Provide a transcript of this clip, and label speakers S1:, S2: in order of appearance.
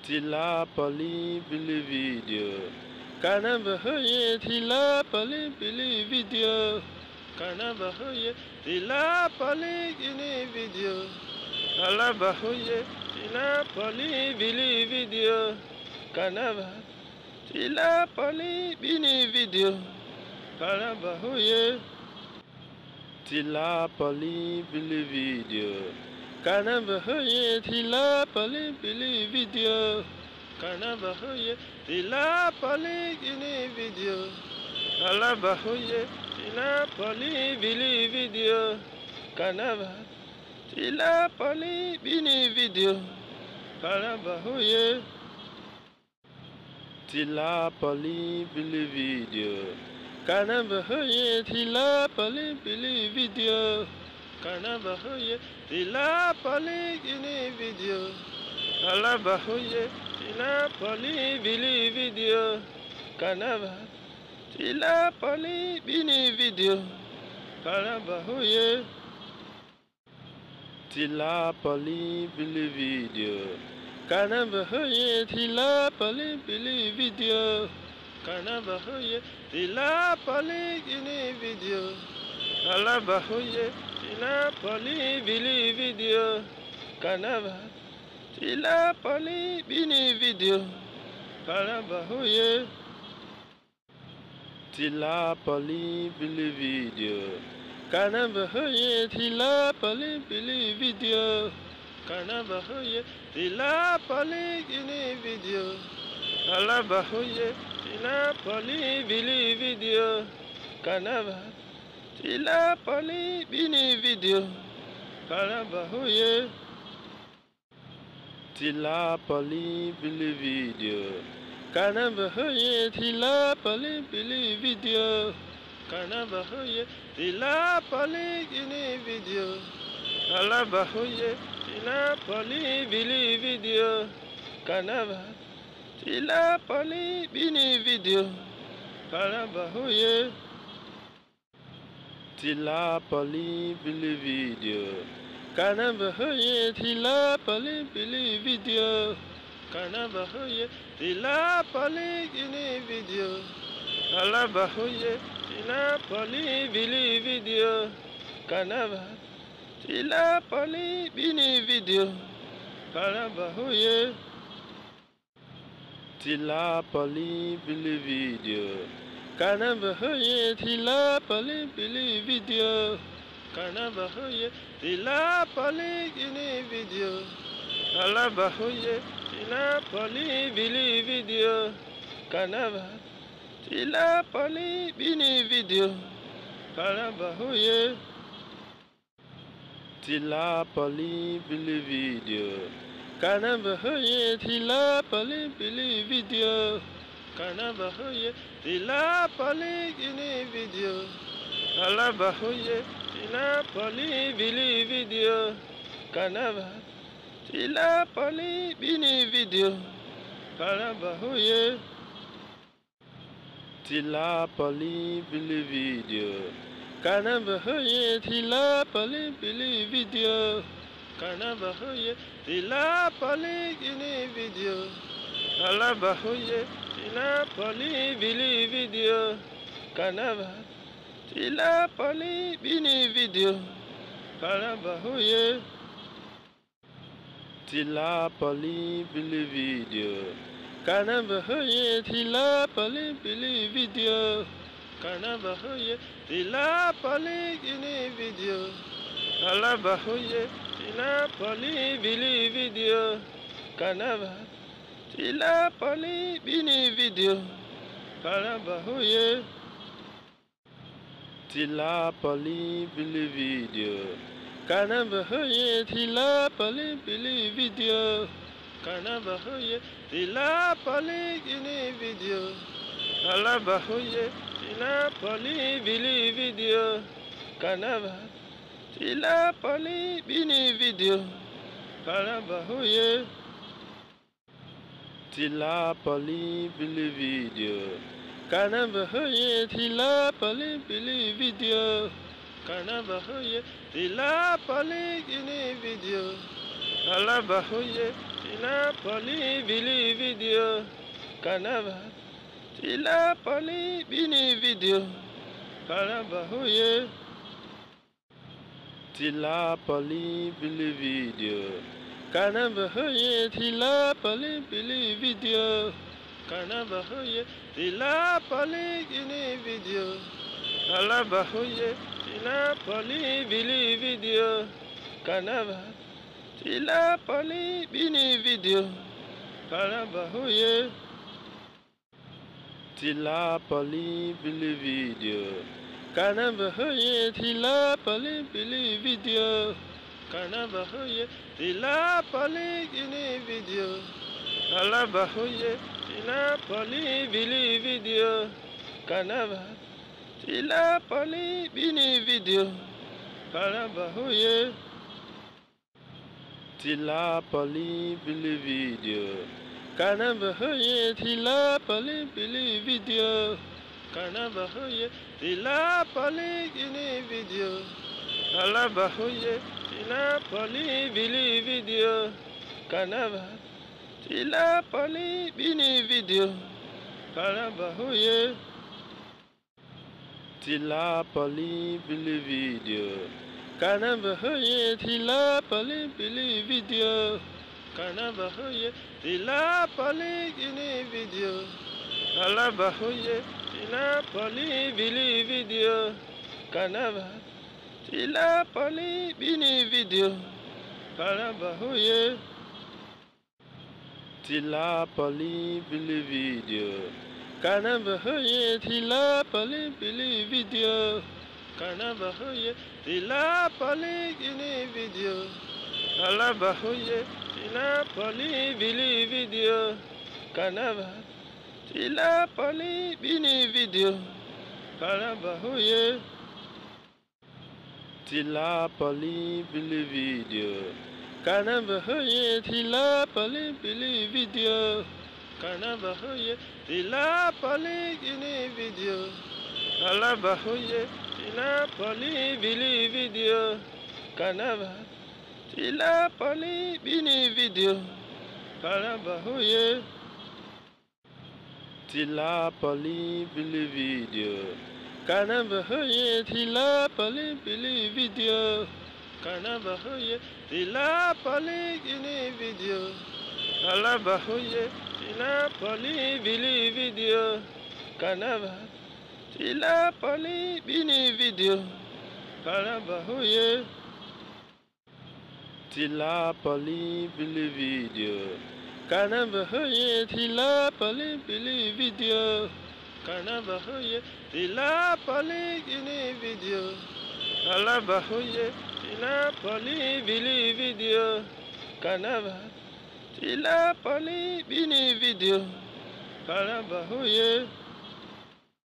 S1: Tila pali bili video. Kana bahoye tila pali bili video. Kana bahoye tila pali gini video. Ala bahoye tila pali bili video. Kana bah tila pali bini video. Kana bahoye tila pali bili video. Kana bahoye tila pali bili video. Kana bahoye tila pali gini video. Ala bahoye tila pali bili video. Kana bah tila pali bini video. Kana bahoye tila pali bili video. Kana bahoye tila pali bili video. Kana bahoye tila pali gini video. Ala bahoye tila pali bili video. Kana bah tila pali bini video. Kana bahoye tila pali bili video. Kana bahoye tila pali bili video. Kana bahoye tila pali gini video. Ala bahoye tila pali bili video. Kana bah tila pali bini video. Kana bahoye tila pali bili video. Kana bahoye tila pali bili video. Kana bahoye tila pali gini video. Ala bahoye tila pali bili video. Kana bah tila pali bini video. Kana bahoye tila pali bili video. Kana bahoye tila pali bili video. Kana bahoye tila pali gini video. Ala bahoye tila pali bili video. Kana bah tila pali bini video. Kana bahoye tila pali bili video. Kana bahoye tila pali bili video. Kana bahoye tila pali gini video. Ala bahoye tila pali bili video. Kana bah tila pali bini video. Kana bahoye tila pali bili video. Kana bahoye tila pali bili video. Kana bahoye tila pali gini video. Ala bahoye tila pali bili video. Kana bah tila pali bini video. Kana bahoye tila pali bili video. Kana bahoye tila pali bili video. Kana bahoye tila pali gini video. Ala bahoye tila pali bili video. Kana bah tila pali bini video. Kana bahoye tila pali bili video. Kana bahoye tila pali bili video. Kana bahoye tila pali gini video. Ala bahoye tila pali bili video. Kana bah tila pali bini video. Kana bahoye tila pali bili video. Kana bahoye tila pali bili video. Kana bahoye tila pali gini video. Ala bahoye tila pali bili video. Kana bah tila pali bini video. Kana bahoye tila pali bili video. Kana bahoye tila pali bili video. Kana bahoye tila pali gini video. Ala bahoye tila pali bili video. Kana bah tila pali bini video. Kana bahoye tila pali bili video. Kana bahoye tila pali bili video. Kana bahoye tila pali gini video. Ala bahoye tila poli bili video, kanava, tila poli bini video, kanava hoye, tila poli bili video, kanava hoye, tila poli bili video, kanava hoye, tila poli bini video, kanava hoye, tila poli bili video, kanava. Tila poli bini video, kanava hoye. Tila poli bili video, kanava hoye. Tila poli bili video, kanava hoye. Tila poli bini video, kanava hoye. Tila poli bili video, kanava. Tila poli bini video, kanava hoye. Tila poli bili video, kanava hoye. Tila poli bili video, kanava hoye. Tila poli bini video, kanava hoye. Tila poli bili video, kanava. Tila poli bini video, kanava hoye. Tila poli bili video, kanava hoye. Tila poli bili video, kanava hoye. Tila poli bini video, kanava hoye. Tila poli bili video, kanava. Tila poli bini video, kanava hoye. Tila poli bili video, kanava hoye. Tila poli bili video, kanava hoye. Tila poli bini video, kanava hoye. Tila poli bili video, kanava. Tila poli bini video, kanava hoye. Tila poli bili video, kanava hoye. Tila poli bili video, kanava hoye. Tila poli bini video, kanava hoye. Tila poli bili video, kanava. Tila poli bini video, kanava hoye. Tila poli bili video, kanava hoye. Tila poli bili video, kanava hoye. Tila poli bini video, kanava hoye. Tila poli bili video, kanava. Tila poli bini video, kanava hoye. Tila poli bili video, kanava hoye. Tila poli bili video, kanava hoye. Tila poli bini video, kanava hoye. Tila poli bili video, kanava. Tila poli bini video, kanava hoye.